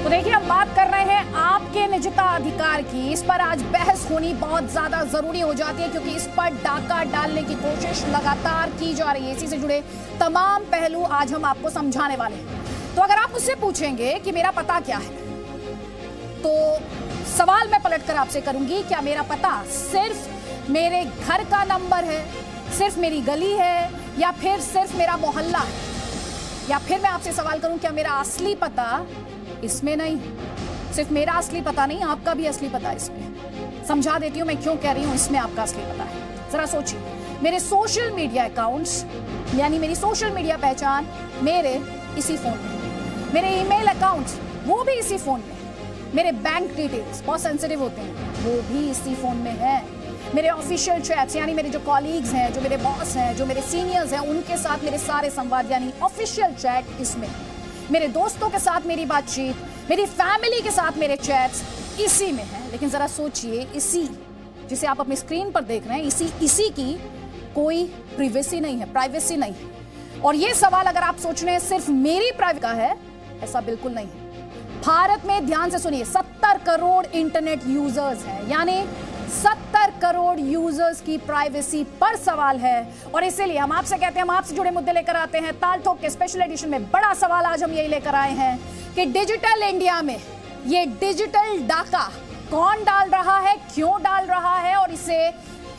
तो देखिए, हम बात कर रहे हैं आपके निजता अधिकार की। इस पर आज बहस होनी बहुत ज्यादा जरूरी हो जाती है, क्योंकि इस पर डाका डालने की कोशिश लगातार की जा रही है। इसी से जुड़े तमाम पहलू आज हम आपको समझाने वाले हैं। तो अगर आप मुझसे पूछेंगे कि मेरा पता क्या है, तो सवाल मैं पलटकर आपसे करूंगी, क्या मेरा पता सिर्फ मेरे घर का नंबर है, सिर्फ मेरी गली है, या फिर सिर्फ मेरा मोहल्ला है? या फिर मैं आपसे सवाल करूं, क्या मेरा असली पता इसमें नहीं? सिर्फ मेरा असली पता नहीं, आपका भी असली पता इसमें। समझा देती हूं मैं क्यों कह रही हूं इसमें आपका असली पता है। जरा सोचिए, मेरे सोशल मीडिया अकाउंट्स, यानी मेरी सोशल मीडिया पहचान मेरे इसी फोन में, मेरे ईमेल अकाउंट्स वो भी इसी फोन में, मेरे बैंक डिटेल्स बहुत सेंसिटिव होते हैं वो भी इसी फोन में है, मेरे ऑफिशियल चैट्स यानी मेरे जो कॉलीग्स हैं, जो मेरे बॉस हैं, जो मेरे सीनियर्स हैं, उनके साथ मेरे सारे संवाद यानी ऑफिशियल चैट इसमें, मेरे दोस्तों के साथ मेरी बातचीत, मेरी फैमिली के साथ मेरे चैट्स इसी में है। लेकिन जरा सोचिए, इसी जिसे आप अपनी स्क्रीन पर देख रहे हैं, इसी की कोई प्राइवेसी नहीं है, और ये सवाल अगर आप सोच रहे हैं सिर्फ मेरी प्राइवेसी का है, ऐसा बिल्कुल नहीं है। भारत में, ध्यान से सुनिए, 70 करोड़ इंटरनेट यूजर्स हैं, यानी 70 करोड़ यूजर्स की प्राइवेसी पर सवाल है। और इसीलिए हम आपसे कहते हैं, हम आपसे जुड़े मुद्दे लेकर आते हैं ताल ठोक के स्पेशल एडिशन में। बड़ा सवाल आज हम यही लेकर आए हैं कि डिजिटल इंडिया में ये डिजिटल डाका कौन डाल रहा है, क्यों डाल रहा है, और इसे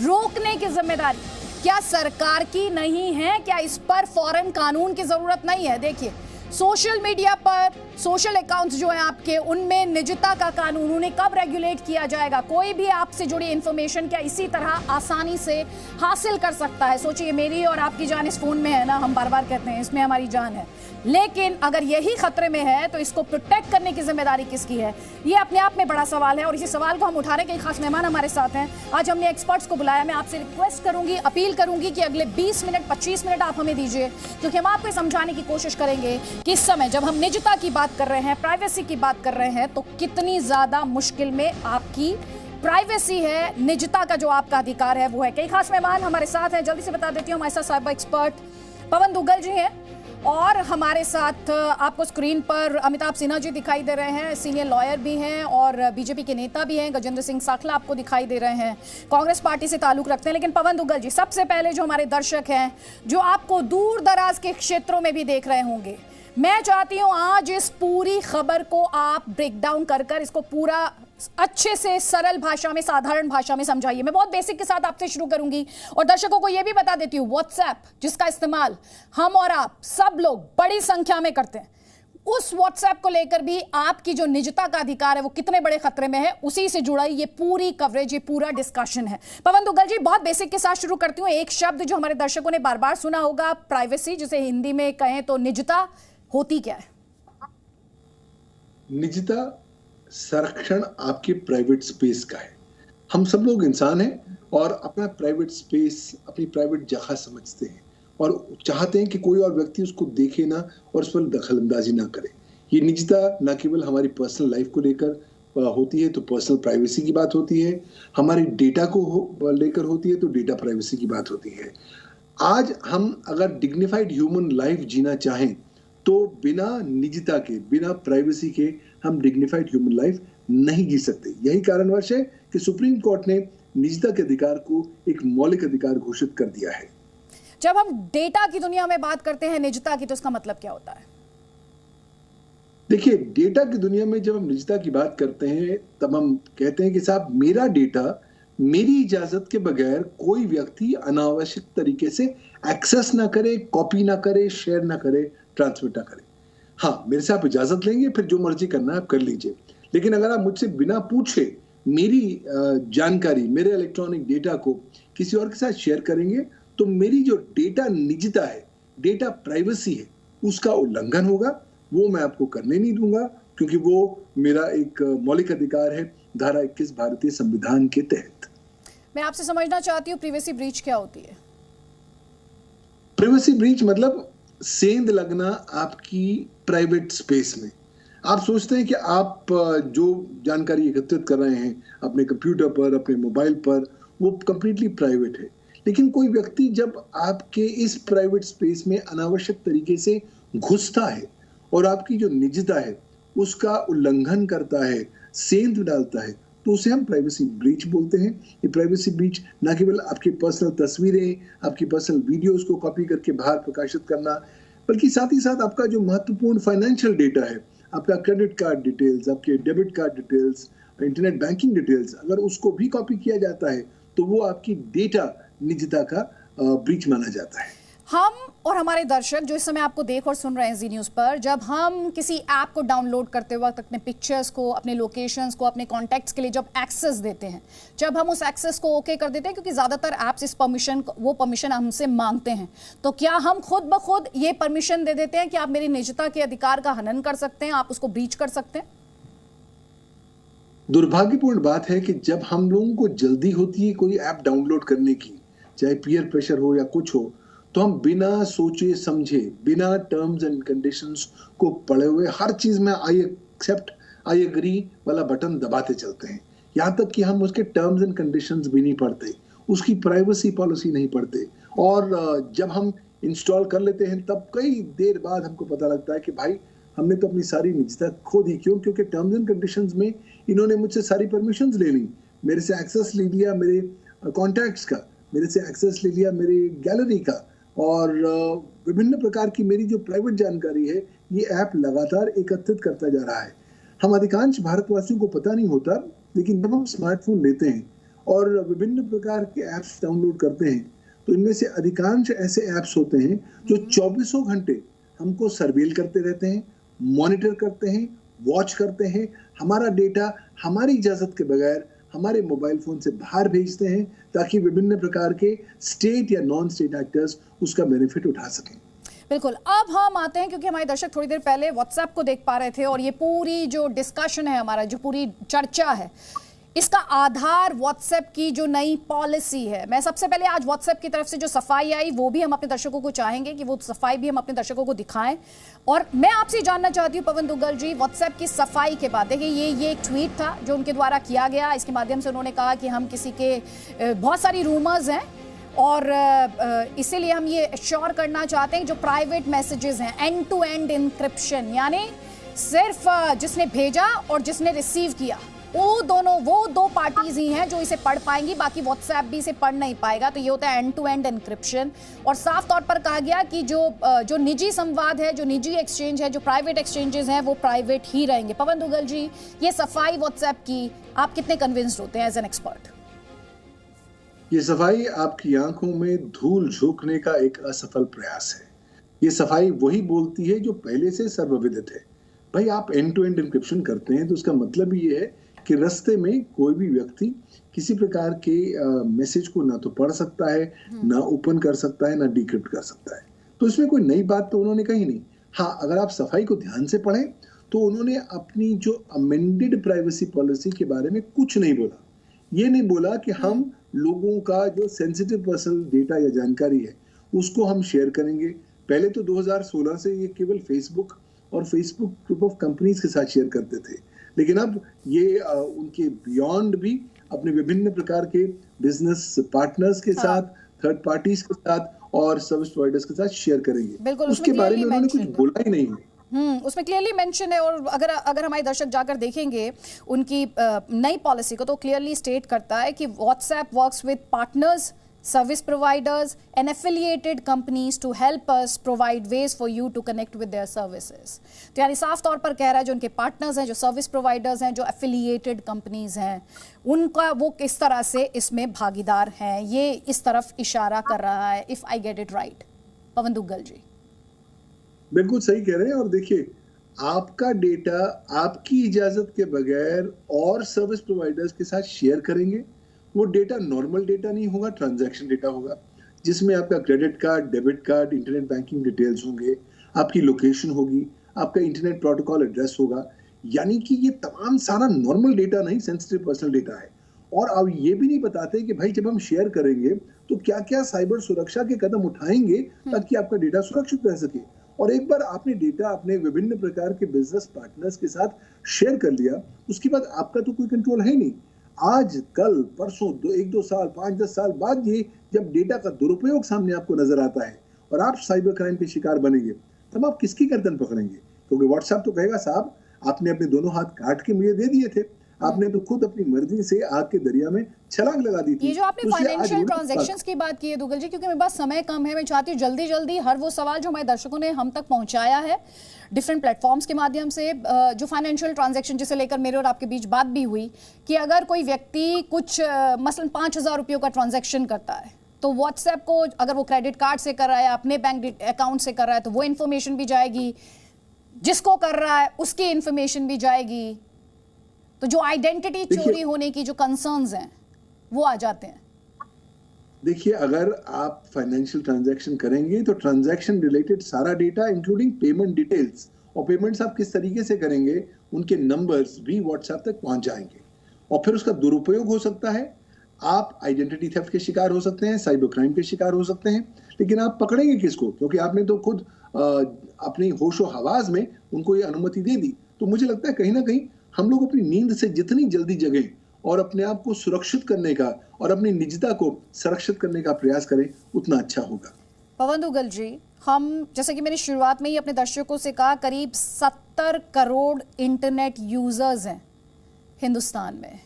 रोकने की जिम्मेदारी क्या सरकार की नहीं है? क्या इस पर फौरन कानून की जरूरत नहीं है? देखिए, सोशल मीडिया पर सोशल अकाउंट्स जो हैं आपके, उनमें निजता का कानून, उन्हें कब रेगुलेट किया जाएगा? कोई भी आपसे जुड़ी इंफॉर्मेशन क्या इसी तरह आसानी से हासिल कर सकता है? सोचिए, मेरी और आपकी जान इस फोन में है ना, हम बार बार कहते हैं इसमें हमारी जान है, लेकिन अगर यही खतरे में है तो इसको प्रोटेक्ट करने की जिम्मेदारी किसकी है? ये अपने आप में बड़ा सवाल है, और इसी सवाल को हम उठाने के खास मेहमान हमारे साथ हैं। आज हमने एक्सपर्ट्स को बुलाया। मैं आपसे रिक्वेस्ट करूंगी, अपील करूंगी कि अगले 20 मिनट 25 मिनट आप हमें दीजिए, क्योंकि हम आपको समझाने की कोशिश करेंगे कि इस समय जब हम निजता की बात कर रहे हैं, प्राइवेसी की बात कर रहे हैं, तो कितनी ज्यादा मुश्किल में आपकी प्राइवेसी है, निजता का जो आपका अधिकार है वो है। कई खास मेहमान हमारे साथ हैं, जल्दी से बता देती हूँ। हमारे साथ साइबर एक्सपर्ट पवन दुग्गल जी हैं, और हमारे साथ आपको स्क्रीन पर अमिताभ सिन्हा जी दिखाई दे रहे हैं, सीनियर लॉयर भी हैं और बीजेपी के नेता भी हैं। गजेंद्र सिंह साखला आपको दिखाई दे रहे हैं, कांग्रेस पार्टी से ताल्लुक रखते हैं। लेकिन पवन दुग्गल जी, सबसे पहले जो हमारे दर्शक हैं, जो आपको दूर दराज के क्षेत्रों में भी देख रहे होंगे, मैं चाहती हूं आज इस पूरी खबर को आप ब्रेक डाउन कर इसको पूरा अच्छे से सरल भाषा में, साधारण भाषा में समझाइए। मैं बहुत बेसिक के साथ आपसे शुरू करूंगी, और दर्शकों को यह भी बता देती हूं, व्हाट्सएप जिसका इस्तेमाल हम और आप सब लोग बड़ी संख्या में करते हैं, उस व्हाट्सएप को लेकर भी आपकी जो निजता का अधिकार है वो कितने बड़े खतरे में है, उसी से जुड़ा ये पूरी कवरेज, ये पूरा डिस्कशन है। पवन दुग्गल जी, बहुत बेसिक के साथ शुरू करती हूँ। एक शब्द जो हमारे दर्शकों ने बार बार सुना होगा, प्राइवेसी, जिसे हिंदी में कहें तो निजता, होती क्या है? निजता संरक्षण आपके प्राइवेट स्पेस का है। हम सब लोग इंसान हैं और अपना प्राइवेट स्पेस, अपनी प्राइवेट जगह समझते हैं और चाहते हैं कि कोई और व्यक्ति उसको देखे ना और उस पर दखलंदाजी ना करे। ये निजता न केवल हमारी पर्सनल लाइफ को लेकर होती है तो पर्सनल प्राइवेसी की बात होती है, हमारे डेटा को लेकर होती है तो डेटा प्राइवेसी की बात होती है। आज हम अगर डिग्निफाइड ह्यूमन लाइफ जीना चाहें तो बिना निजता के, बिना प्राइवेसी के हम डिग्निफाइड ह्यूमन लाइफ नहीं जी सकते। यही कारणवश है कि सुप्रीम कोर्ट ने निजता के अधिकार को एक मौलिक अधिकार घोषित कर दिया है। जब हम डेटा की दुनिया में बात करते हैं निजता की, तो इसका मतलब क्या होता है? देखिए, डेटा की दुनिया में जब हम निजता की बात करते हैं तब हम कहते हैं कि साहब, मेरा डेटा मेरी इजाजत के बगैर कोई व्यक्ति अनावश्यक तरीके से एक्सेस ना करे, कॉपी ना करे, शेयर ना करे, ट्रांसमिट ना करे। हाँ, मेरे से आप इजाजत लेंगे, फिर जो मर्जी करना है आप कर लीजिए, लेकिन अगर आप मुझसे बिना पूछे मेरी जानकारी, मेरे इलेक्ट्रॉनिक डेटा को किसी और के साथ शेयर करेंगे तो मेरी जो डेटा निजता है, डेटा प्राइवेसी है, उसका उल्लंघन होगा। वो मैं आपको करने नहीं दूंगा, क्योंकि वो मेरा एक मौलिक अधिकार है धारा 21 भारतीय संविधान के तहत। मैं आपसे समझना चाहती हूँ, प्राइवेसी ब्रीच क्या होती है? प्राइवेसी ब्रीच मतलब सेंध लगना आपकी प्राइवेट स्पेस में। आप सोचते हैं कि आप जो जानकारी एकत्रित कर रहे हैं अपने कंप्यूटर पर, अपने मोबाइल पर, वो कंप्लीटली प्राइवेट है, लेकिन कोई व्यक्ति जब आपके इस प्राइवेट स्पेस में अनावश्यक तरीके से घुसता है और आपकी जो निजता है उसका उल्लंघन करता है, सेंध डालता है, तो उसे हम प्राइवेसी ब्रीच बोलते हैं। ये प्राइवेसी ब्रीच ना केवल आपकी पर्सनल तस्वीरें, आपकी पर्सनल वीडियोस को कॉपी करके बाहर प्रकाशित करना, बल्कि साथ ही साथ आपका जो महत्वपूर्ण फाइनेंशियल डेटा है, आपका क्रेडिट कार्ड डिटेल्स, आपके debit card details, internet banking details, अगर उसको भी कॉपी किया जाता है तो वो आपकी डेटा निजता का ब्रीच माना जाता है। हम और हमारे दर्शक जो इस समय आपको देख और सुन रहे हैं जी न्यूज़ पर, जब हम किसी ऐप को डाउनलोड करते वक्त अपने पिक्चर्स को, अपने लोकेशंस को, अपने कॉन्टैक्ट्स के लिए जब एक्सेस देते हैं, जब हम उस एक्सेस को ओके कर देते हैं, क्योंकि ज़्यादातर ऐप्स इस परमिशन हमसे मांगते हैं, तो क्या हम खुद ब खुद ये परमिशन दे देते हैं कि आप मेरी निजता के अधिकार का हनन कर सकते हैं, आप उसको ब्रीच कर सकते हैं? दुर्भाग्यपूर्ण बात है कि जब हम लोगों को जल्दी होती है कोई ऐप डाउनलोड करने की, चाहे पीयर प्रेशर हो या कुछ हो, तो हम बिना सोचे समझे, बिना टर्म्स एंड कंडीशंस को पढ़े हुए हर चीज में आई एक्सेप्ट, आई एग्री वाला बटन दबाते चलते हैं। यहाँ तक कि हम उसके टर्म्स एंड कंडीशंस भी नहीं पढ़ते, उसकी प्राइवेसी पॉलिसी नहीं पढ़ते, और जब हम इंस्टॉल कर लेते हैं तब कई देर बाद हमको पता लगता है कि भाई हमने तो अपनी सारी निजता खो दी। क्यों? क्योंकि टर्म्स एंड कंडीशंस में इन्होंने मुझसे सारी परमिशंस ले ली, मेरे से एक्सेस ले लिया मेरे कॉन्टैक्ट्स का, मेरे से एक्सेस ले लिया मेरी गैलरी का, और विभिन्न प्रकार की मेरी जो प्राइवेट जानकारी है ये ऐप लगातार एकत्रित करता जा रहा है। हम अधिकांश भारतवासियों को पता नहीं होता, लेकिन जब हम स्मार्टफोन लेते हैं और विभिन्न प्रकार के ऐप्स डाउनलोड करते हैं, तो इनमें से अधिकांश ऐसे ऐप्स होते हैं जो 24 घंटे हमको सर्वेल करते रहते हैं, मॉनिटर करते हैं, वॉच करते हैं, हमारा डेटा हमारी इजाजत के बगैर हमारे मोबाइल फोन से बाहर भेजते हैं, ताकि विभिन्न प्रकार के स्टेट या नॉन स्टेट एक्टर्स उसका बेनिफिट उठा सकें। बिल्कुल। अब हम आते हैं, क्योंकि हमारे दर्शक थोड़ी देर पहले व्हाट्सएप को देख पा रहे थे, और ये पूरी जो डिस्कशन है, हमारा जो पूरी चर्चा है, इसका आधार व्हाट्सएप की जो नई पॉलिसी है। मैं सबसे पहले आज व्हाट्सएप की तरफ से जो सफाई आई वो भी हम अपने दर्शकों को चाहेंगे कि वो सफाई भी हम अपने दर्शकों को दिखाएं। और मैं आपसे जानना चाहती हूं पवन दुग्गल जी, व्हाट्सएप की सफाई के बाद देखिए ये एक ट्वीट था जो उनके द्वारा किया गया। इसके माध्यम से उन्होंने कहा कि हम किसी के बहुत सारी रूमर्स हैं और इसीलिए हम ये श्योर करना चाहते हैं जो प्राइवेट मैसेजेस हैं, एंड टू एंड इंक्रिप्शन, यानी सिर्फ जिसने भेजा और जिसने रिसीव किया वो दो पार्टीज ही हैं जो इसे पढ़ पाएंगी, बाकी व्हाट्सएप भी इसे पढ़ नहीं पाएगा। तो ये होता है एंड टू एंड एन्क्रिप्शन। और साफ तौर पर कहा गया कि जो निजी संवाद है, जो निजी एक्सचेंज है, जो प्राइवेट एक्सचेंजेस हैं, वो प्राइवेट ही रहेंगे। पवन दुग्गल जी, ये सफाई व्हाट्सएप की आप कितने कन्विंस्ड होते हैं एज एन एक्सपर्ट? ये सफाई आपकी आंखों में धूल झोंकने का एक असफल प्रयास है। ये सफाई वही बोलती है जो पहले से सर्वविदित है। भाई, आप एंड टू एंड एन्क्रिप्शन करते हैं तो उसका मतलब ये है कि रास्ते में कोई भी व्यक्ति किसी प्रकार के मैसेज को ना तो पढ़ सकता है, ना ओपन कर सकता है, ना डिक्रिप्ट कर सकता है। तो इसमें कोई नई बात तो उन्होंने कही नहीं। हाँ, अगर आप सफाई को ध्यान से पढ़ें तो उन्होंने अपनी जो अमेंडेड प्राइवेसी पॉलिसी के बारे में कुछ नहीं बोला। ये नहीं बोला कि हम लोगों का जो सेंसिटिव पर्सनल डेटा या जानकारी है उसको हम शेयर करेंगे। पहले तो 2016 से ये केवल फेसबुक और फेसबुक ग्रुप ऑफ कंपनीज के साथ शेयर करते थे, लेकिन अब ये उनके बियॉन्ड भी अपने विभिन्न प्रकार के बिजनेस पार्टनर्स के साथ, थर्ड पार्टीज के साथ और सर्विस प्रोवाइडर्स के साथ शेयर करेंगे। उसके बारे में उन्होंने कुछ बोला ही नहीं है। उसमें क्लियरली मेंशन है। और अगर हमारे दर्शक जाकर देखेंगे उनकी नई पॉलिसी को, तो क्लियरली स्टेट करता है कि WhatsApp works with partners, service providers and affiliated companies to help us provide ways for you to connect with their services। तो यानी साफ तौर पर कह रहा है जो उनके पार्टनर्स हैं, जो सर्विस प्रोवाइडर्स हैं, जो एफिलिएटेड कंपनीज हैं, उनका वो किस तरह से इसमें भागीदार हैं, ये इस तरफ इशारा कर रहा है, if I get it right. Pawan Duggal ji बिल्कुल सही कह रहे हैं। और देखिए, आपका डेटा आपकी इजाजत के बगैर और सर्विस प्रोवाइडर्स के साथ शेयर करेंगे। वो डेटा नॉर्मल डेटा नहीं होगा, ट्रांजैक्शन डेटा होगा, जिसमें आपका credit card, debit card, internet banking details होंगे, आपकी लोकेशन होगी, आपका इंटरनेट प्रोटोकॉल एड्रेस होगा। यानी कि ये तमाम सारा नॉर्मल डेटा नहीं, सेंसिटिव पर्सनल डेटा है। और अब ये भी नहीं बताते कि भाई जब हम शेयर करेंगे तो क्या क्या साइबर सुरक्षा के कदम उठाएंगे ताकि आपका डेटा सुरक्षित रह सके। और एक बार आपने डेटा अपने विभिन्न प्रकार के बिजनेस पार्टनर्स के साथ शेयर कर लिया, उसके बाद आपका तो कोई कंट्रोल है नहीं। आज, कल, परसों, 1-2 साल, 5-10 साल बाद ये जब डेटा का दुरुपयोग सामने आपको नजर आता है और आप साइबर क्राइम के शिकार बनेंगे, तब आप किसकी गर्दन पकड़ेंगे? क्योंकि व्हाट्सएप तो कहेगा साहब आपने अपने दोनों हाथ काट के मुझे दे दिए थे। आपने तो खुद अपनी मर्जी से आग के दरिया में छलांग लगा दी थी। ये जो आपने तो इसलिए आज फाइनेंशियल रोना ट्रांजैक्शंस की बात की है दुग्गल जी, क्योंकि मेरे पास समय कम है, मैं चाहती हूँ जल्दी जल्दी हर वो सवाल जो हमारे दर्शकों ने हम तक पहुंचाया है डिफरेंट प्लेटफॉर्म्स के माध्यम से, जो फाइनेंशियल ट्रांजैक्शन जिसे लेकर मेरे और आपके बीच बात भी हुई कि अगर कोई व्यक्ति कुछ मसलन 5,000 रुपयों का ट्रांजैक्शन करता है तो व्हाट्सएप को अगर वो क्रेडिट कार्ड से कर रहा है, अपने बैंक अकाउंट से कर रहा है, तो वो इन्फॉर्मेशन भी जाएगी, जिसको कर रहा है उसकी इन्फॉर्मेशन भी जाएगी। तो जो आइडेंटिटी चोरी होने की जो कंसर्न्स हैं वो आ जाते हैं। देखिए, अगर आप फाइनेंशियल ट्रांजैक्शन करेंगे तो ट्रांजैक्शन रिलेटेड सारा डेटा इंक्लूडिंग पेमेंट डिटेल्स और पेमेंट्स आप किस तरीके से करेंगे उनके नंबर्स भी व्हाट्सएप तक पहुंच जाएंगे और फिर उसका दुरुपयोग हो सकता है। आप आइडेंटिटी थेफ्ट के शिकार हो सकते हैं, साइबर क्राइम के शिकार हो सकते हैं, लेकिन आप पकड़ेंगे किसको? क्योंकि आपने तो खुद अपनी होशो हवास में उनको ये अनुमति दे दी। तो मुझे लगता है कहीं ना कहीं हम लोग अपनी नींद से जितनी जल्दी जगें और अपने आप को सुरक्षित करने का और अपनी निजता को संरक्षित करने का प्रयास करें, उतना अच्छा होगा। पवन दुग्गल जी, हम जैसे कि मैंने शुरुआत में ही अपने दर्शकों से कहा, करीब 70 करोड़ इंटरनेट यूजर्स हैं हिंदुस्तान में।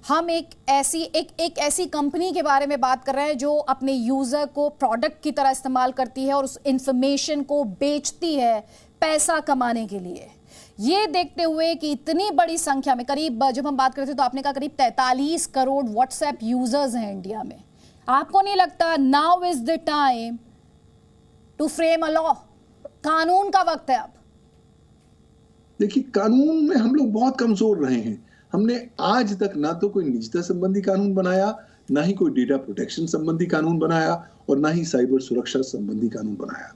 हम एक ऐसी कंपनी के बारे में बात कर रहे हैं जो अपने यूजर को प्रोडक्ट की तरह इस्तेमाल करती है और उस इंफॉर्मेशन को बेचती है पैसा कमाने के लिए। ये देखते हुए कि इतनी बड़ी संख्या में, करीब जब हम बात कर रहे थे तो आपने कहा करीब 43 करोड़ व्हाट्सएप यूजर्स हैं इंडिया में, आपको नहीं लगता now is the time to frame a law? कानून का वक्त है अब। देखिए, कानून में हम लोग बहुत कमजोर रहे हैं। हमने आज तक ना तो कोई निजता संबंधी कानून बनाया, ना ही कोई डेटा प्रोटेक्शन संबंधी कानून बनाया और ना ही साइबर सुरक्षा संबंधी कानून बनाया।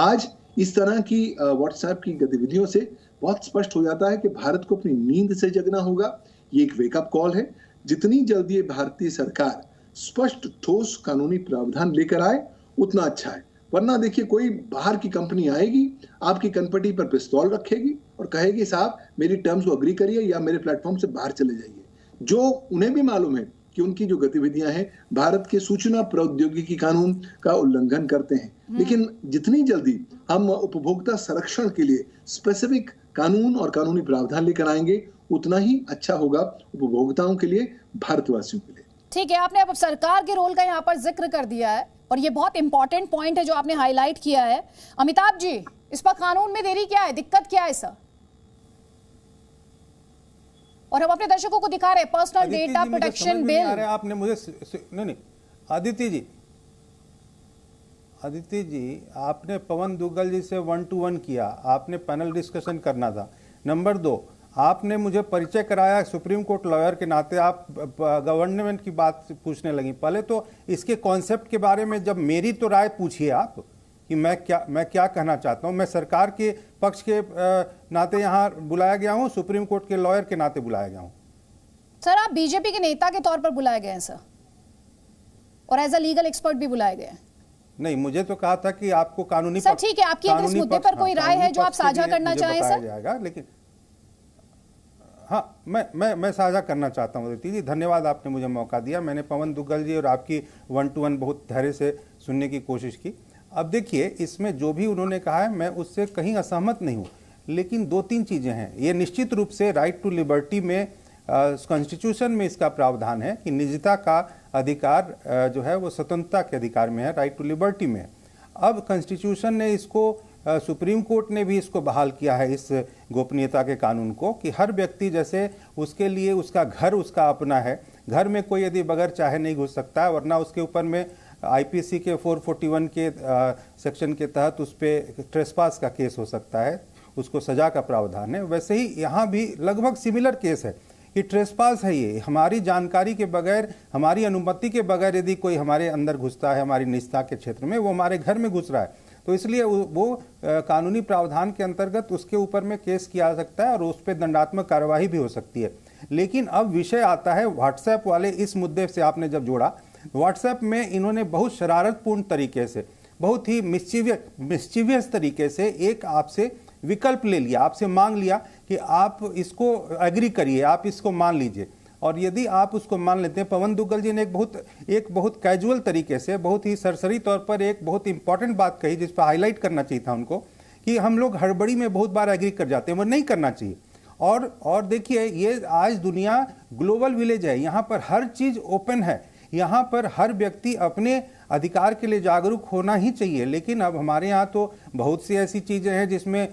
आज इस तरह की व्हाट्सएप की गतिविधियों से बहुत स्पष्ट हो जाता है कि भारत को अपनी नींद से जगना होगा। ये एक वेकअप कॉल है। जितनी जल्दी भारतीय सरकार स्पष्ट ठोस कानूनी प्रावधान लेकर आए उतना अच्छा है। वरना देखिए, कोई बाहर की कंपनी आएगी, आपकी कनपटी पर पिस्तौल रखेगी और कहेगी साहब मेरी टर्म्स को अग्री करिए या मेरे प्लेटफॉर्म से बाहर चले जाइए, जो उन्हें भी मालूम है कि उनकी जो गतिविधियां हैं भारत के सूचना प्रौद्योगिकी कानून का उल्लंघन करते हैं। लेकिन जितनी जल्दी हम उपभोक्ता संरक्षण के लिए स्पेसिफिक कानून और कानूनी प्रावधान लेकर आएंगे उतना ही अच्छा होगा उपभोक्ताओं के लिए, भारतवासियों के लिए। ठीक है, आपने अब सरकार के रोल का यहाँ पर जिक्र कर दिया है और ये बहुत इंपॉर्टेंट पॉइंट है जो आपने हाईलाइट किया है। अमिताभ जी, इस पर कानून में देरी क्या है, दिक्कत क्या है सर? और हम अपने दर्शकों को दिखा रहे हैं पर्सनल डेटा प्रोटेक्शन बिल। आपने मुझे नहीं, आदित्य जी, आपने पवन दुग्गल जी से 1 to 1 किया, आपने पैनल डिस्कशन करना था। नंबर 2, आपने मुझे परिचय कराया सुप्रीम कोर्ट लॉयर के नाते, आप गवर्नमेंट की बात पूछने लगी। पहले तो इसके कॉन्सेप्ट के बारे में जब मेरी तो राय पूछिए आप कि मैं क्या कहना चाहता हूं। मैं सरकार के पक्ष के नाते यहाँ बुलाया गया हूं, सुप्रीम कोर्ट के लॉयर के नाते बुलाया गया हूं। सर, आप बीजेपी के नेता के तौर पर बुलाए गए हैं सर, और एज अ लीगल एक्सपर्ट भी बुलाए गए हैं। नहीं, मुझे तो कहा था कि आपको कानूनी सर ठीक है, आपकी अगर इस मुद्दे पर कोई राय है जो आप साझा करना चाहें सर? जाएगा, लेकिन हाँ, मैं साझा करना चाहता हूँ अदिति जी। धन्यवाद, आपने मुझे मौका दिया। मैंने पवन दुग्गल जी और आपकी 1 to 1 बहुत धैर्य से सुनने की कोशिश की। अब देखिए, इसमें जो भी उन्होंने कहा है मैं उससे कहीं असहमत नहीं हूँ, लेकिन 2-3 चीज़ें हैं। ये निश्चित रूप से राइट टू लिबर्टी में कॉन्स्टिट्यूशन में इसका प्रावधान है कि निजता का अधिकार जो है वो स्वतंत्रता के अधिकार में है, राइट टू लिबर्टी में। अब कॉन्स्टिट्यूशन ने इसको, सुप्रीम कोर्ट ने भी इसको बहाल किया है, इस गोपनीयता के कानून को, कि हर व्यक्ति जैसे उसके लिए उसका घर उसका अपना है, घर में कोई यदि बगैर चाहे नहीं घुस सकता है, वरना उसके ऊपर में आईपीसी के 441 के सेक्शन के तहत उस पर ट्रेसपास का केस हो सकता है, उसको सजा का प्रावधान है। वैसे ही यहाँ भी लगभग सिमिलर केस है कि ट्रेसपास है, ये हमारी जानकारी के बगैर, हमारी अनुमति के बगैर यदि कोई हमारे अंदर घुसता है, हमारी निजता के क्षेत्र में, वो हमारे घर में घुस रहा है, तो इसलिए वो कानूनी प्रावधान के अंतर्गत उसके ऊपर में केस किया जा सकता है और उस पर दंडात्मक कार्यवाही भी हो सकती है। लेकिन अब विषय आता है व्हाट्सएप वाले इस मुद्दे से आपने जब जोड़ा, व्हाट्सएप में इन्होंने बहुत शरारतपूर्ण तरीके से, बहुत ही मिस्चीवियस तरीके से एक आपसे विकल्प ले लिया, आपसे मांग लिया कि आप इसको एग्री करिए, आप इसको मान लीजिए। और यदि आप उसको मान लेते हैं, पवन दुग्गल जी ने एक बहुत कैजुअल तरीके से, बहुत ही सरसरी तौर पर एक बहुत इंपॉर्टेंट बात कही जिस पर हाईलाइट करना चाहिए था उनको, कि हम लोग हड़बड़ी में बहुत बार एग्री कर जाते हैं, वो नहीं करना चाहिए। और देखिए, ये आज दुनिया ग्लोबल विलेज है, यहाँ पर हर चीज़ ओपन है, यहाँ पर हर व्यक्ति अपने अधिकार के लिए जागरूक होना ही चाहिए। लेकिन अब हमारे यहाँ तो बहुत सी ऐसी चीज़ें हैं जिसमें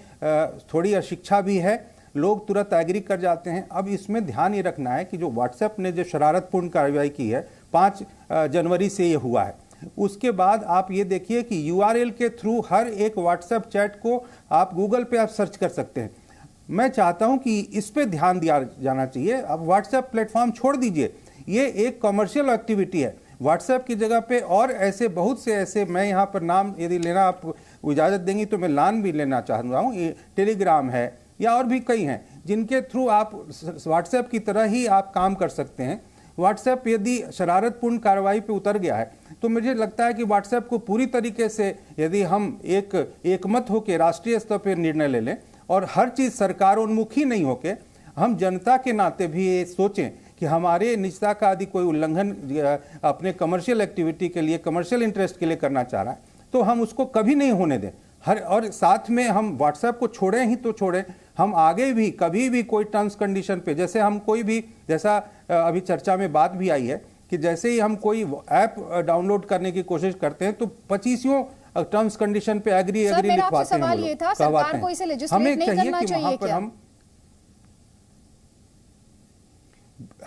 थोड़ी अशिक्षा भी है, लोग तुरंत एग्री कर जाते हैं। अब इसमें ध्यान ये रखना है कि जो व्हाट्सएप ने जो शरारतपूर्ण कार्रवाई की है 5 जनवरी से ये हुआ है, उसके बाद आप ये देखिए कि URL के थ्रू हर एक व्हाट्सएप चैट को आप गूगल पे आप सर्च कर सकते हैं। मैं चाहता हूं कि इस पे ध्यान दिया जाना चाहिए। अब व्हाट्सएप प्लेटफॉर्म छोड़ दीजिए, ये एक कमर्शियल एक्टिविटी है। व्हाट्सएप की जगह पे और ऐसे बहुत से ऐसे, मैं यहाँ पर नाम यदि लेना आप इजाज़त देंगी तो मैं नाम भी लेना चाह रहा हूँ, टेलीग्राम है या और भी कई हैं जिनके थ्रू आप व्हाट्सएप की तरह ही आप काम कर सकते हैं। व्हाट्सएप यदि शरारतपूर्ण कार्रवाई पे उतर गया है तो मुझे लगता है कि व्हाट्सएप को पूरी तरीके से यदि हम एकमत होकर राष्ट्रीय स्तर पर निर्णय ले लें और हर चीज़ सरकारोन्मुखी नहीं होके हम जनता के नाते भी ये सोचें कि हमारे निजता का यदि कोई उल्लंघन अपने कमर्शियल एक्टिविटी के लिए, कमर्शियल इंटरेस्ट के लिए करना चाह रहा है तो हम उसको कभी नहीं होने दें। और साथ में हम व्हाट्सएप को छोड़ें ही तो छोड़ें, हम आगे भी कभी भी कोई टर्म्स कंडीशन पे, जैसे हम कोई भी, जैसा अभी चर्चा में बात भी आई है कि जैसे ही हम कोई ऐप डाउनलोड करने की कोशिश करते हैं तो 25 टर्म्स कंडीशन पे एग्री लिखवाते हैं। सवाल ये था, सरकार को इसे लेजिस्लेट नहीं करना चाहिए क्या?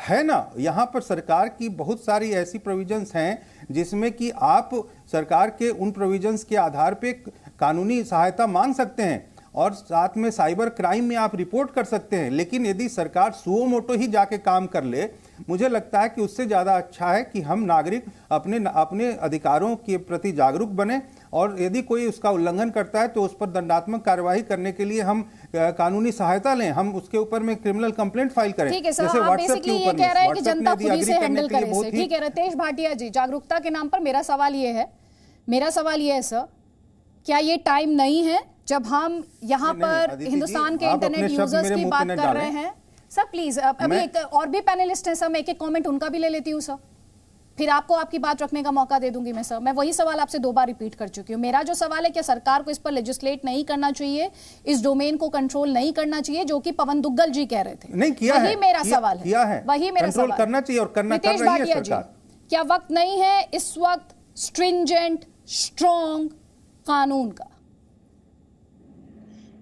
है ना, यहाँ पर सरकार की बहुत सारी ऐसी प्रोविजंस हैं जिसमें कि आप सरकार के उन प्रोविजंस के आधार पे कानूनी सहायता मांग सकते हैं और साथ में साइबर क्राइम में आप रिपोर्ट कर सकते हैं। लेकिन यदि सरकार सुओ मोटो ही जाके काम कर ले, मुझे लगता है कि उससे ज़्यादा अच्छा है कि हम नागरिक अपने अधिकारों के प्रति जागरूक बने और यदि कोई उसका उल्लंघन करता है तो उस पर दंडात्मक कार्यवाही करने के लिए हम कानूनी सहायता लें, हम उसके ऊपर में क्रिमिनल कंप्लेंट फाइल करें। ठीक है सर, आप बेसिकली ये कह रहे हैं कि जनता खुद ही से हैंडल करे इसे। ठीक है रितेश भाटिया जी, जागरूकता के नाम पर मेरा सवाल ये है सर, क्या ये टाइम नहीं है जब हम यहाँ पर हिंदुस्तान के इंटरनेट यूजर्स की बात कर रहे हैं? सर प्लीज, अभी एक और भी पैनलिस्ट हैं सर, मैं एक कमेंट उनका भी ले लेती हूँ सर, फिर आपको आपकी बात रखने का मौका दे दूंगी मैं सर। मैं वही सवाल आपसे 2 बार रिपीट कर चुकी हूँ। मेरा जो सवाल है, क्या सरकार को इस पर लेजिस्लेट नहीं करना चाहिए, इस डोमेन को कंट्रोल नहीं करना चाहिए, जो कि पवन दुग्गल जी कह रहे थे? नहीं किया वही मेरा सवाल है, वही मेरा सवाल करना चाहिए और करना कर रही है सरकार। क्या वक्त नहीं है इस वक्त स्ट्रिंजेंट स्ट्रॉन्ग कानून का?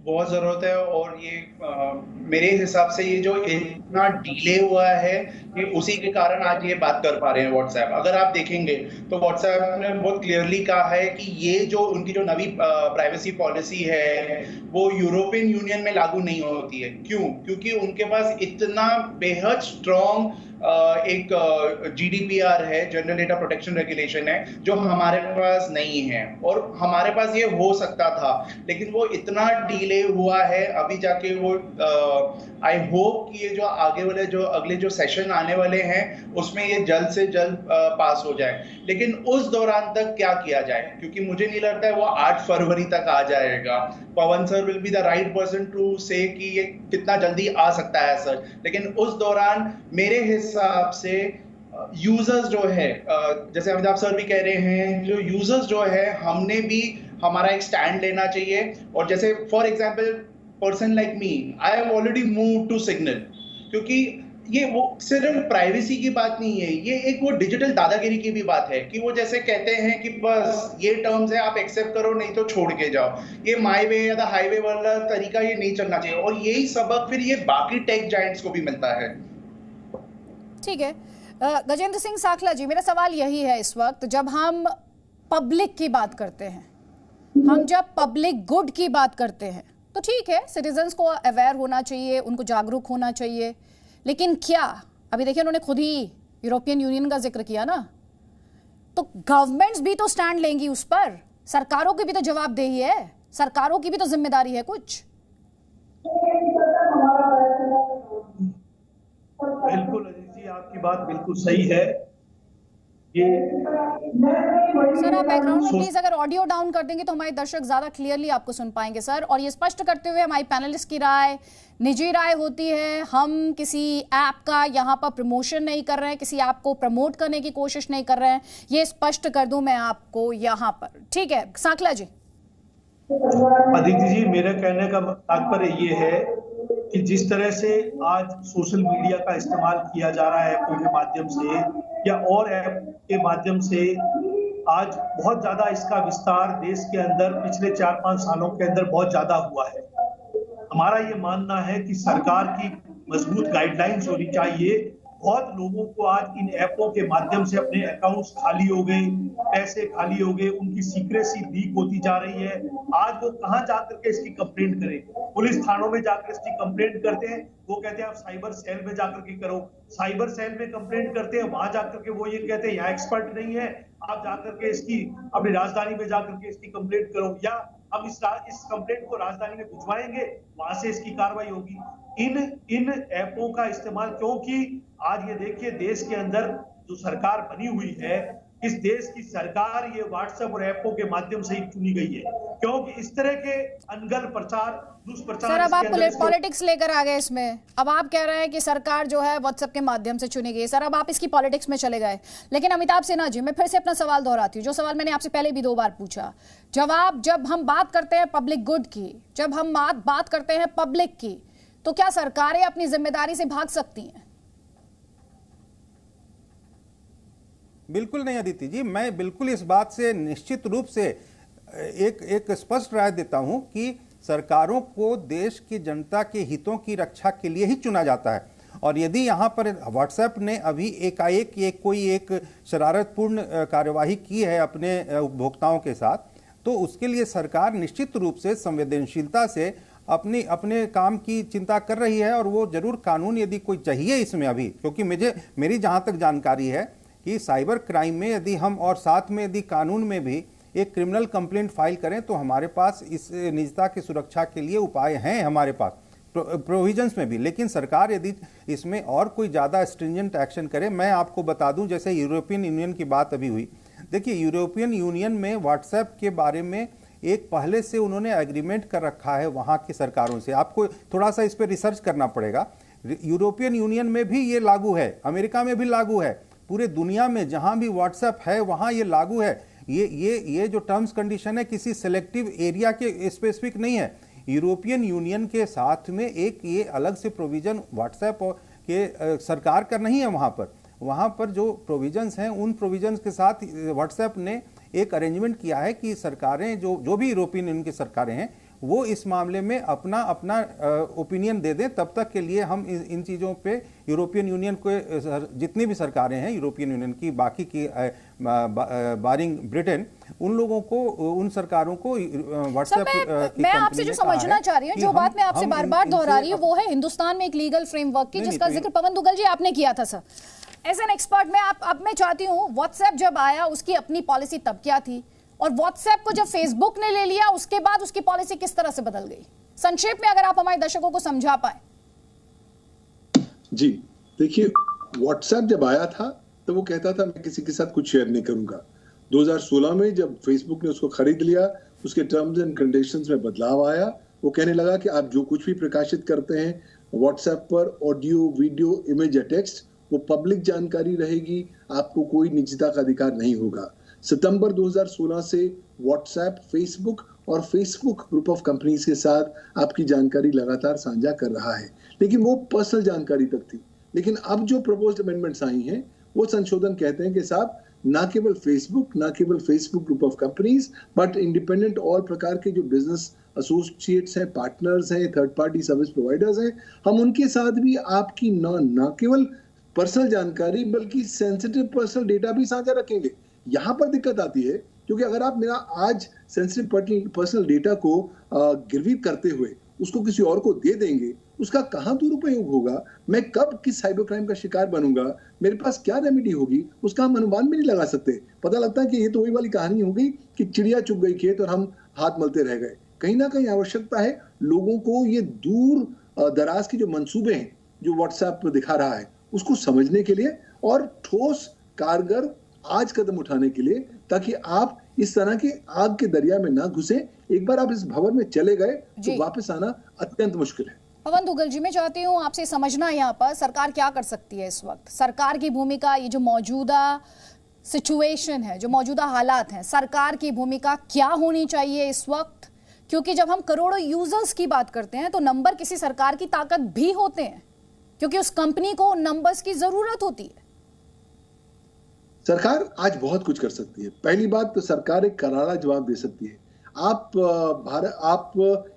बहुत जरूरत है। और ये मेरे हिसाब से ये जो इतना डिले हुआ है कि उसी के कारण आज ये बात कर पा रहे हैं व्हाट्सएप। अगर आप देखेंगे तो व्हाट्सएप ने बहुत क्लियरली कहा है कि ये जो उनकी जो नवी प्राइवेसी पॉलिसी है वो यूरोपियन यूनियन में लागू नहीं होती है। क्यों? क्योंकि उनके पास इतना बेहद स्ट्रॉन्ग एक GDPR है, जनरल डेटा प्रोटेक्शन रेगुलेशन है, जो हमारे पास नहीं है। और हमारे पास ये हो सकता था लेकिन वो इतना डिले हुआ है, अभी जाके वो आई होप कि ये जो आगे वाले जो अगले जो सेशन आने वाले हैं उसमें ये जल्द से जल्द पास हो जाए। लेकिन उस दौरान तक क्या किया जाए, क्योंकि मुझे नहीं लगता है वो 8 फरवरी तक आ जाएगा। Pawan sir will be the right person to say कि ये कितना जल्दी आ सकता है सर, लेकिन उस दौरान मेरे हिसाब से यूजर्स जो है, जैसे अमिताभ सर भी कह रहे हैं, जो यूजर्स जो है हमने भी हमारा एक स्टैंड लेना चाहिए। और जैसे for example person like me, I have already moved to Signal, क्योंकि ये वो सिर्फ प्राइवेसी की बात नहीं है, ये एक वो डिजिटल दादागिरी की भी बात है कि वो जैसे कहते हैं कि बस ये टर्म्स है, आप एक्सेप्ट करो नहीं तो छोड़ के जाओ। ये माई वे या द हाईवे वाला तरीका ये नहीं चलना चाहिए और यही सबक फिर ये बाकी टेक जायंट्स को भी मिलता है। ठीक है गजेंद्र सिंह साखला जी, मेरा सवाल यही है, इस वक्त जब हम पब्लिक की बात करते हैं, हम जब पब्लिक गुड की बात करते हैं तो ठीक है, सिटीजन्स को अवेयर होना चाहिए, उनको जागरूक होना चाहिए, लेकिन क्या अभी देखिए उन्होंने खुद ही यूरोपियन यूनियन का जिक्र किया ना, तो गवर्नमेंट्स भी तो स्टैंड लेंगी उस पर, सरकारों की भी तो जवाबदेही है, सरकारों की भी तो जिम्मेदारी है कुछ। बिल्कुल अजीत जी, आपकी बात बिल्कुल सही है। सर आप बैकग्राउंड में प्लीज अगर ऑडियो डाउन कर देंगे तो हमारे दर्शक ज्यादा क्लियरली आपको सुन पाएंगे सर। और ये स्पष्ट करते हुए, हमारी पैनलिस्ट की राय निजी राय होती है, हम किसी ऐप का यहाँ पर प्रमोशन नहीं कर रहे हैं, किसी ऐप को प्रमोट करने की कोशिश नहीं कर रहे हैं, ये स्पष्ट कर दूं मैं आपको यहाँ पर। ठीक है साखला जी। अदिति जी, मेरे कहने का तात्पर्य ये है कि जिस तरह से आज सोशल मीडिया का इस्तेमाल किया जा रहा है ऐपों के माध्यम से या और ऐप के माध्यम से, आज बहुत ज्यादा इसका विस्तार देश के अंदर पिछले 4-5 सालों के अंदर बहुत ज्यादा हुआ है। हमारा ये मानना है कि सरकार की मजबूत गाइडलाइंस होनी चाहिए। बहुत लोगों को आज इन ऐपों के माध्यम से अपने अकाउंट्स खाली हो गए, पैसे खाली हो गए, उनकी सीक्रेसी लीक होती जा रही है। आज वो कहां जाकर के इसकी कंप्लेंट करें? पुलिस थानों में जाकर इसकी कंप्लेंट करते हैं, वो कहते हैं आप साइबर सेल में जाकर के करो। साइबर सेल में कंप्लेंट करते हैं, वहां जाकर के वो ये कहते हैं यहाँ एक्सपर्ट नहीं है, आप जाकर के इसकी अपनी राजधानी में जाकर के इसकी कंप्लेंट करो, या हम इस कंप्लेंट को राजधानी में भिजवाएंगे, वहां से इसकी कार्रवाई होगी। इन ऐपों का इस्तेमाल, क्योंकि आज ये देखिए देश के अंदर जो सरकार बनी हुई है, इस देश की सरकार ये व्हाट्सएप और ऐपों के माध्यम से ही चुनी गई है, क्योंकि इस तरह के अनगढ़ प्रचार, दुष्प्रचार। सर, अब आप पॉलिटिक्स लेकर आ गए इसमें। अब आप कह रहे हैं कि सरकार जो है व्हाट्सएप के माध्यम से चुनी गई। सर, अब आप इसकी पॉलिटिक्स में चले गए। लेकिन अमिताभ सिन्हा जी, मैं फिर से अपना सवाल दोहराती हूँ, जो सवाल मैंने आपसे पहले भी 2 बार पूछा। जब हम बात करते हैं पब्लिक गुड की, जब हम बात करते हैं पब्लिक की, तो क्या सरकारें अपनी जिम्मेदारी से भाग सकती हैं? बिल्कुल नहीं अदिति जी, मैं बिल्कुल इस बात से निश्चित रूप से एक स्पष्ट राय देता हूं कि सरकारों को देश की जनता के हितों की रक्षा के लिए ही चुना जाता है। और यदि यहाँ पर व्हाट्सएप ने अभी एकाएक कोई एक शरारतपूर्ण कार्यवाही की है अपने उपभोक्ताओं के साथ, तो उसके लिए सरकार निश्चित रूप से संवेदनशीलता से अपने काम की चिंता कर रही है। और वो जरूर कानून यदि कोई चाहिए इसमें अभी, क्योंकि मेरी जहाँ तक जानकारी है कि साइबर क्राइम में यदि हम और साथ में यदि कानून में भी एक क्रिमिनल कंप्लेंट फाइल करें तो हमारे पास इस निजता की सुरक्षा के लिए उपाय हैं हमारे पास प्रोविजंस में भी। लेकिन सरकार यदि इसमें और कोई ज़्यादा स्ट्रिंजेंट एक्शन करे, मैं आपको बता दूं, जैसे यूरोपियन यूनियन की बात अभी हुई, देखिए यूरोपियन यूनियन में व्हाट्सएप के बारे में एक पहले से उन्होंने एग्रीमेंट कर रखा है वहाँ की सरकारों से। आपको थोड़ा सा इस पर रिसर्च करना पड़ेगा। यूरोपियन यूनियन में भी ये लागू है, अमेरिका में भी लागू है, पूरे दुनिया में जहां भी व्हाट्सएप है वहां ये लागू है। ये जो टर्म्स कंडीशन है किसी सेलेक्टिव एरिया के स्पेसिफिक नहीं है। यूरोपियन यूनियन के साथ में एक ये अलग से प्रोविजन व्हाट्सएप के सरकार का नहीं है। वहां पर जो प्रोविजंस हैं उन प्रोविजंस के साथ व्हाट्सएप ने एक अरेंजमेंट किया है कि सरकारें जो भी यूरोपियन यूनियन की सरकारें हैं वो इस मामले में अपना ओपिनियन दे दें। तब तक के लिए हम इन चीज़ों पे यूरोपियन यूनियन को जितनी भी सरकारें हैं यूरोपियन यूनियन की, बाकी की बारिंग ब्रिटेन, उन लोगों को, उन सरकारों को व्हाट्सएप मैं आपसे जो समझना चाह रही हूँ, जो बात मैं आपसे बार बार दोहरा रही हूँ, वो है हिंदुस्तान में एक लीगल फ्रेमवर्क की, जिसका जिक्र पवन दुग्गल जी आपने किया था। सर, एज एन एक्सपर्ट मैं चाहती हूँ, व्हाट्सएप जब आया उसकी अपनी पॉलिसी तब क्या थी, और व्हाट्सएप को जब फेसबुक ने ले लिया उसके बाद उसकी पॉलिसी किस तरह से बदल गई? संक्षेप में अगर आप हमारे दर्शकों को समझा पाए। जी देखिए, व्हाट्सएप जब आया था तो वो कहता था मैं किसी के साथ कुछ शेयर नहीं करूंगा। 2016 में जब फेसबुक ने उसको खरीद लिया, उसके टर्म्स एंड कंडीशंस में बदलाव आया। वो कहने लगा कि आप जो कुछ भी प्रकाशित करते हैं व्हाट्सएप पर, ऑडियो, वीडियो, इमेज या टेक्स्ट, वो पब्लिक जानकारी रहेगी, आपको कोई निजता का अधिकार नहीं होगा। सितंबर 2016 से व्हाट्सएप, फेसबुक और फेसबुक ग्रुप ऑफ कंपनीज के साथ आपकी जानकारी लगातार साझा कर रहा है, लेकिन वो पर्सनल जानकारी तक थी। लेकिन अब जो प्रपोज्ड अमेंडमेंट्स आई हैं वो संशोधन कहते हैं कि साहब ना केवल Facebook group of companies, but independent और प्रकार के जो बिजनेस एसोसिएट्स हैं, पार्टनर्स हैं, थर्ड पार्टी सर्विस प्रोवाइडर्स हैं, हम उनके साथ भी आपकी ना केवल पर्सनल जानकारी बल्कि सेंसिटिव पर्सनल डेटा भी साझा रखेंगे। यहाँ पर दिक्कत आती है क्योंकि अगर आप मेरा आज सेंसिटिव पर्सनल डेटा को गिरवी करते हुए उसको किसी और को दे देंगे, उसका कहाँ दुरुपयोग होगा, मैं कब किस साइबर क्राइम का शिकार बनूंगा, मेरे पास क्या रेमेडी होगी, उसका हम अनुमान भी नहीं लगा सकते। पता लगता है कि ये तो वही वाली कहानी हो गई कि चिड़िया चुग गई खेत और हम हाथ मलते रह गए। कहीं ना कहीं आवश्यकता है लोगों को ये दूर दराज के जो मंसूबे हैं जो व्हाट्सएप दिखा रहा है उसको समझने के लिए और ठोस कारगर आज कदम उठाने के लिए, ताकि आप इस तरह के आग के दरिया में ना घुसे। एक बार आप इस भंवर में चले गए तो वापस आना अत्यंत मुश्किल है। पवन दुग्गल जी, मैं चाहती हूँ आपसे समझना यहाँ पर सरकार क्या कर सकती है इस वक्त, सरकार की भूमिका, ये जो मौजूदा सिचुएशन है, जो मौजूदा हालात हैं, सरकार की भूमिका क्या होनी चाहिए इस वक्त, क्योंकि जब हम करोड़ों यूजर्स की बात करते हैं तो नंबर किसी सरकार की ताकत भी होते हैं, क्योंकि उस कंपनी को नंबर्स की जरूरत होती है। सरकार आज बहुत कुछ कर सकती है। पहली बात तो सरकार एक करारा जवाब दे सकती है। आप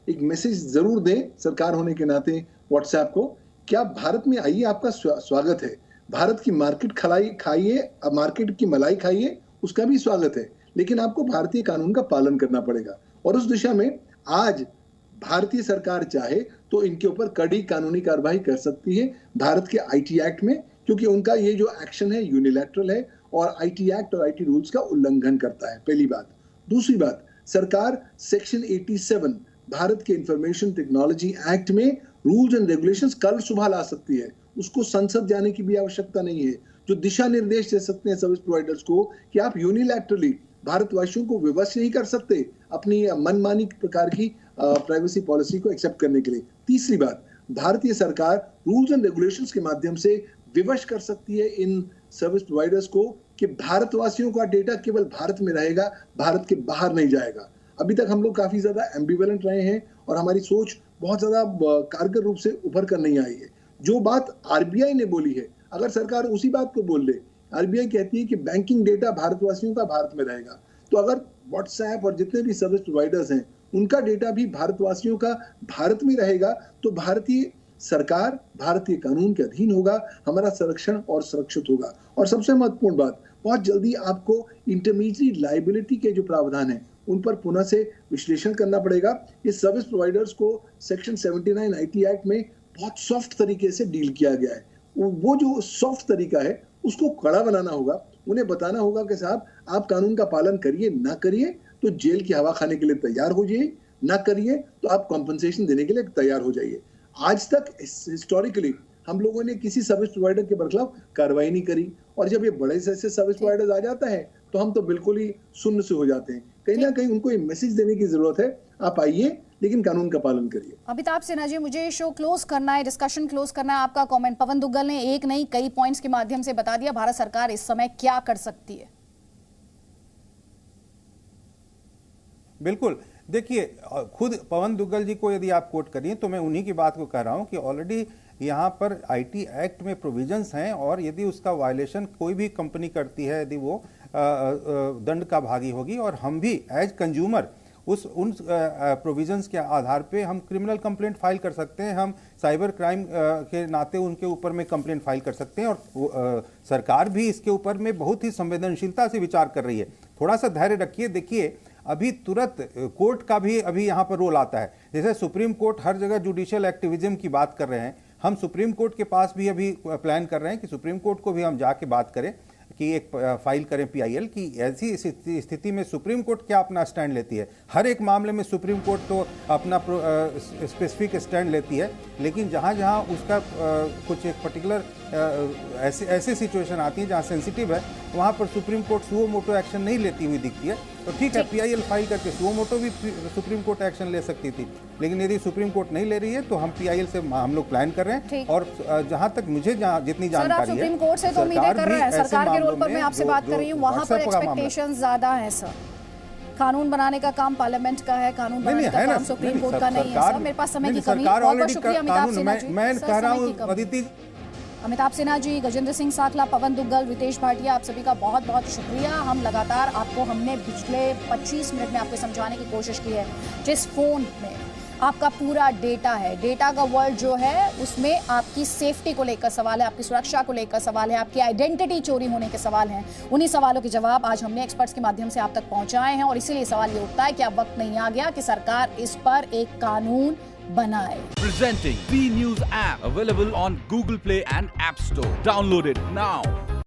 एक मैसेज जरूर दें सरकार होने के नाते व्हाट्सएप को, क्या भारत में आइए, आपका स्वागत है। भारत की मार्केट खाइए, मार्केट की मलाई खाइए, उसका भी स्वागत है, लेकिन आपको भारतीय कानून का पालन करना पड़ेगा। और उस दिशा में आज भारतीय सरकार चाहे तो इनके ऊपर कड़ी कानूनी कार्रवाई कर सकती है भारत के आईटी एक्ट में, क्योंकि उनका ये जो एक्शन है यूनिलैटरल है और आईटी एक्ट और आईटी रूल्स का उल्लंघन करता है, पहली बात। दूसरी बात, सरकार सेक्शन 87 भारत के इंफॉर्मेशन टेक्नोलॉजी एक्ट में रूल्स एंड रेगुलेशंस कल सुबह ला सकती है। उसको संसद जाने की भी आवश्यकता नहीं है। जो दिशा निर्देश दे सकते हैं सर्विस प्रोवाइडर्स को कि आप यूनिलैटरली भारतवासियों को विवश नहीं कर सकते अपनी मनमानी प्रकार की प्राइवेसी पॉलिसी को एक्सेप्ट करने के लिए। तीसरी बात, भारतीय सरकार रूल्स एंड रेगुलेशंस के माध्यम से विवश कर सकती है इन सर्विस प्रोवाइडर्स को कि भारतवासियों का डेटा केवल भारत में रहेगा, भारत के बाहर नहीं जाएगा। अभी तक हम लोग काफी ज्यादा एम्बिवेलेंट रहे हैं और हमारी सोच बहुत ज्यादा कारगर रूप से उभर कर नहीं आई है। जो बात आरबीआई ने बोली है, अगर सरकार उसी बात को बोल ले, आरबीआई कहती है कि बैंकिंग डेटा भारतवासियों का भारत में रहेगा, तो अगर व्हाट्सएप और जितने भी सर्विस प्रोवाइडर्स हैं उनका डेटा भी भारतवासियों का भारत में रहेगा, तो भारतीय सरकार भारतीय कानून के अधीन होगा, हमारा संरक्षण और सुरक्षित होगा। और सबसे महत्वपूर्ण बात, बहुत जल्दी आपको इंटरमीडिएट लायबिलिटी के जो प्रावधान है उन पर पुनः से विश्लेषण करना पड़ेगा। ये सर्विस प्रोवाइडर्स को सेक्शन 79 आईटी एक्ट में बहुत सॉफ्ट तरीके से डील किया गया है। वो जो सॉफ्ट तरीका है उसको कड़ा बनाना होगा। उन्हें बताना होगा कि साहब आप कानून का पालन करिए, ना करिए तो जेल की हवा खाने के लिए तैयार हो जाइए, ना करिए तो आप कॉम्पनसेशन देने के लिए तैयार हो जाइए। आज तक हिस्टोरिकली हम लोगों ने किसी सर्विस प्रोवाइडर के बरखिलाफ कार्रवाई नहीं करी, और जब ये बड़े से ऐसे सर्विस प्रोवाइडर्स आ जाता है तो हम तो बिल्कुल ही शून्य से हो जाते हैं। कहीं ना कहीं उनको ये मैसेज देने की जरूरत है, आप आइए लेकिन कानून का पालन करिए। अमिताभ सिन्हा जी, मुझे शो क्लोज करना है, डिस्कशन क्लोज करना है। आपका कमेंट। पवन दुग्गल ने एक नहीं कई पॉइंट्स के माध्यम से बता दिया भारत सरकार इस समय क्या कर सकती है। बिल्कुल, देखिए खुद पवन दुग्गल जी को यदि आप कोट करिए तो मैं उन्हीं की बात को कह रहा हूं कि ऑलरेडी यहाँ पर आईटी एक्ट में प्रोविजंस हैं, और यदि उसका वायलेशन कोई भी कंपनी करती है, यदि वो दंड का भागी होगी, और हम भी एज कंज्यूमर उन प्रोविजंस के आधार पे हम क्रिमिनल कंप्लेंट फाइल कर सकते हैं, हम साइबर क्राइम के नाते उनके ऊपर में कंप्लेंट फाइल कर सकते हैं। और सरकार भी इसके ऊपर में बहुत ही संवेदनशीलता से विचार कर रही है। थोड़ा सा धैर्य रखिए। देखिए अभी तुरंत कोर्ट का भी अभी यहाँ पर रोल आता है। जैसे सुप्रीम कोर्ट हर जगह जुडिशियल एक्टिविज्म की बात कर रहे हैं, हम सुप्रीम कोर्ट के पास भी अभी प्लान कर रहे हैं कि सुप्रीम कोर्ट को भी हम जाके बात करें कि एक फाइल करें पीआईएल की ऐसी स्थिति में सुप्रीम कोर्ट क्या अपना स्टैंड लेती है। हर एक मामले में सुप्रीम कोर्ट तो अपना स्पेसिफिक स्टैंड लेती है, लेकिन जहाँ जहाँ उसका कुछ एक पर्टिकुलर ऐसे सिचुएशन आती है जहाँ सेंसिटिव है, वहाँ पर supreme court suo motu action नहीं लेती हुई दिखती है। तो ठीक है, पीआईएल फाइल करके सुओ मोटो भी सुप्रीम कोर्ट एक्शन ले सकती थी, लेकिन यदि सुप्रीम कोर्ट नहीं ले रही है तो हम पीआईएल से हम लोग प्लान कर रहे हैं। और जहाँ तक मुझे जितनी जानकारी है, सुप्रीम कोर्ट से तो उम्मीदें कर रहे हैं। सरकार के रोल पर मैं आपसे बात कर रही हूँ, वहाँ पर एक्सपेक्टेशंस ज्यादा हैं सर। कानून बनाने का काम पार्लियामेंट का है, कानून बनाने का काम सुप्रीम कोर्ट का नहीं है सर। मेरे पास समय की कमी है। बहुत बहुत शुक्रिया अमिताभ सिन्हा जी। मैं कह रहा हूँ अदिति, अमिताभ सिन्हा जी, गजेंद्र सिंह साखला, पवन दुग्गल, रितेश भाटिया, आप सभी का बहुत बहुत शुक्रिया। हम लगातार आपको हमने पिछले 25 मिनट में आपको समझाने की कोशिश की है, जिस फोन में आपका पूरा डेटा है, डेटा का वर्ल्ड जो है उसमें आपकी सेफ्टी को लेकर सवाल है, आपकी सुरक्षा को लेकर सवाल है, आपकी आइडेंटिटी चोरी होने के सवाल हैं। उन्हीं सवालों के जवाब आज हमने एक्सपर्ट्स के माध्यम से आप तक पहुंचाए हैं, और इसीलिए सवाल ये उठता है कि अब वक्त नहीं आ गया कि सरकार इस पर एक कानून बनाए। Presenting B News app available on Google Play and App Store. Download it now.